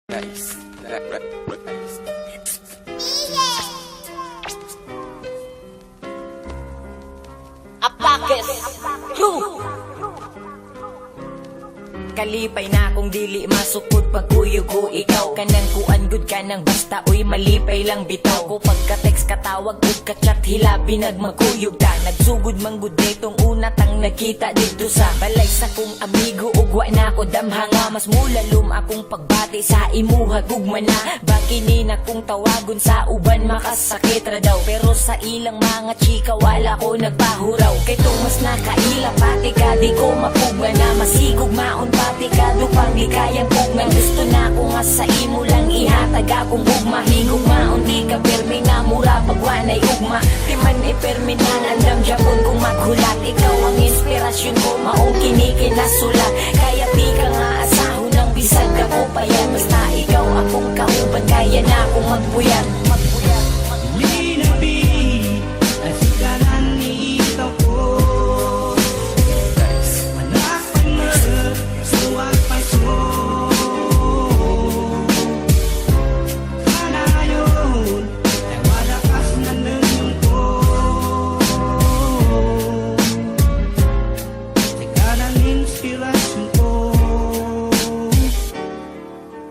Nice. Nice. Apakes kalipay na kung dili masukod pagkuyog ko ikaw kanang kuan good ka nang basta uy malipay lang bitaw ko pagka-text katawag ug ka-chat hilabi nagmagkuyog ta nagsugod manggud nitong una tang nakita dito sa balay sa kong amigo ug wa na ko damhanga mas mulalum akong pagbati sa imuha gugma na bakini na kung tawagon sa uban makasakit ra daw pero sa ilang mga chika wala ko nagpahuraw kay tong mas nakaila pati ka di ko mapugma na masigog maon pati ka dupang di kayang pugman gusto na ko nga sa imo lang ihatag akong hugma higog maon di ka permi nga mura pagwanay ugma di man ipermi na andam Japon kung maghulat ikaw ang inspirasyon ko maong kinikinasulat kaya di ka nga asahon ng bisag ako pa yan basta ikaw akong kauban kaya na akong magbuyat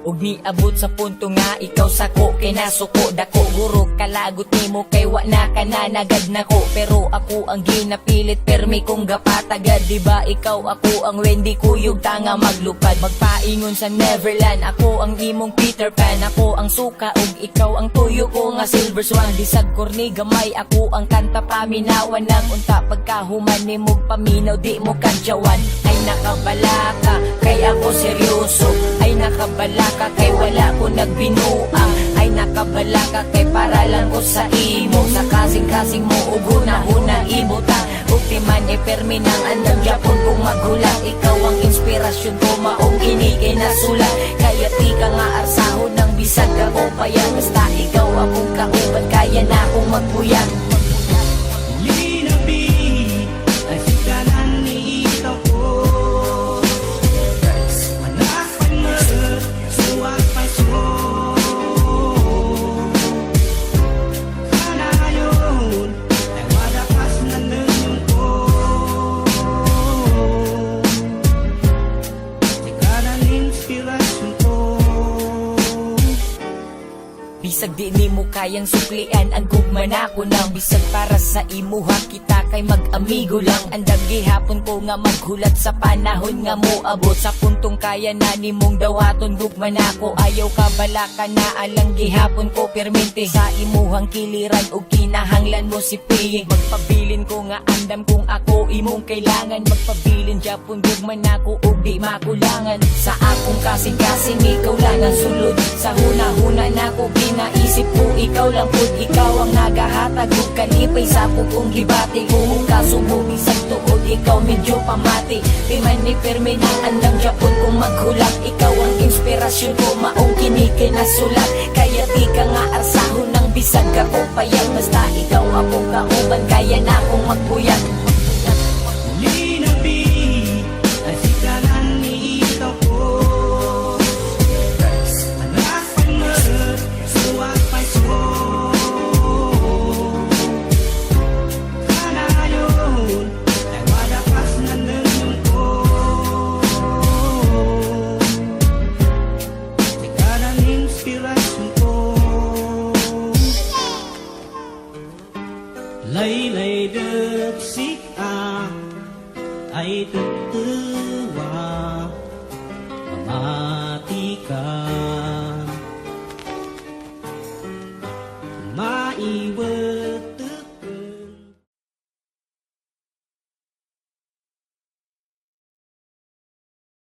ug niabot sa punto nga ikaw sako kay nasuko dako guro kalagot nimo kay wa na kananagad nako pero ako ang ginapilit permi kong gapatagad diba ikaw ako ang Wendy kuyog tanga maglupad magpaingon sa Neverland ako ang imong Peter Pan ako ang suka ug ikaw ang tuyo ko nga Silver Swan bisag korni gamay ako ang kanta paminawan ng unta pagkahuman nimo paminaw di mo kadyawan ay nakabala ka kay ako seryoso ay nakabala ka kay wala ko nagbinuang ay nakabala ka kay para lang ko sa imo sa kasing-kasing mo uguna-una ibutang ug di man ipermi nang andam Japon kung maghulat ikaw ang inspirasyon ko maong kinikinasulat kaya di ka nga arsahon ng bisag ako payan basta ikaw akong kauban kaya na akong magpuyat bisag di nimo kayang suklian ang gugma nako nang bisag para sa imuha kita kay mag-amigo lang andam gihapon ko nga maghulat sa panahon nga moabot sa puntong kaya na nimong dawaton gugma nako ayaw ka bala ka na alang gihapon ko permente sa imuhang kiliran ug kinahanglan mo si piying magpabilin ko nga andam kung ako imong kailangan magpabilin Japon gugma nako ug di makulangan sa akong kasing-kasing ikaw lang ang sulod sa huna-huna nako naisip ko ikaw lang pud ikaw ang nagahatag ug kalipay sa pugong gibati kung kasubo bisag tuod ikaw medyo pamati di man ni permi nang andam Japon kung maghulat ikaw ang inspirasyon ko maong kinikinasulat kaya di ka nga arsahon ng bisag ako payan basta ikaw akong kauban kaya na akong magpuyat Lấy được xích ai tự tư và